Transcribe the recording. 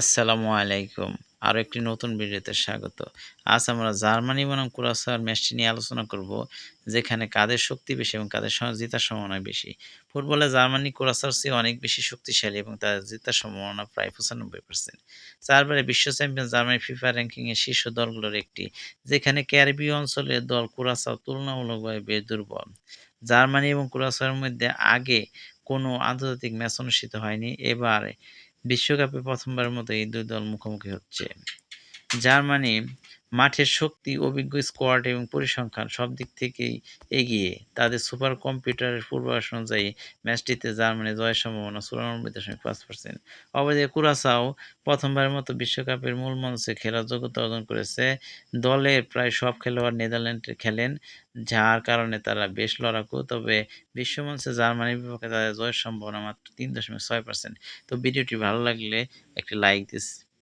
আসসালামু আলাইকুম। আরো একটি নতুন ভিডিওতে স্বাগত। আজ আমরা জার্মানি বনাম কুরাসাওয়ার ম্যাচটি নিয়ে আলোচনা করব, যেখানে কাদের শক্তি বেশি এবং কাদের জেতার সম্ভাবনা বেশি। ফুটবলে জার্মানি কুরাসাওয়ার চেয়ে অনেক বেশি শক্তিশালী এবং তাদের জেতার সম্ভাবনা প্রায় ৯৫%। ৪ বারের বিশ্ব চ্যাম্পিয়ন জার্মানি ফিফা র্যাঙ্কিংয়ের শীর্ষ দলগুলোর একটি, যেখানে ক্যারিবীয় অঞ্চলের দল কুরাসাও তুলনামূলকভাবে বেশ দুর্বল। জার্মানি এবং কুরাসাওয়ার মধ্যে আগে কোনো আন্তর্জাতিক ম্যাচ অনুষ্ঠিত হয়নি। এবার বিশ্বকাপে প্রথমবারের মতো এই ২ দল মুখোমুখি হচ্ছে। জার্মানি মাঠের শক্তি, অভিজ্ঞ স্কোয়াড এবং পরিসংখ্যান সব দিক থেকেই এগিয়ে। তাদের সুপার কম্পিউটারের পূর্বাভাস অনুযায়ী ম্যাচটিতে জার্মানির জয়ের সম্ভাবনা ৯৪.৫%। অপরদিকে কুরাসাও প্রথমবারের মতো বিশ্বকাপের মূল মঞ্চে খেলার যোগ্যতা অর্জন করেছে। দলের প্রায় সব খেলোয়াড় নেদারল্যান্ডে খেলেন, যার কারণে তারা বেশ লড়াকু। তবে বিশ্বমঞ্চে জার্মানির বিপক্ষে তাদের জয়ের সম্ভাবনা মাত্র ৩.৬%। তো ভিডিওটি ভালো লাগলে একটি লাইক দিস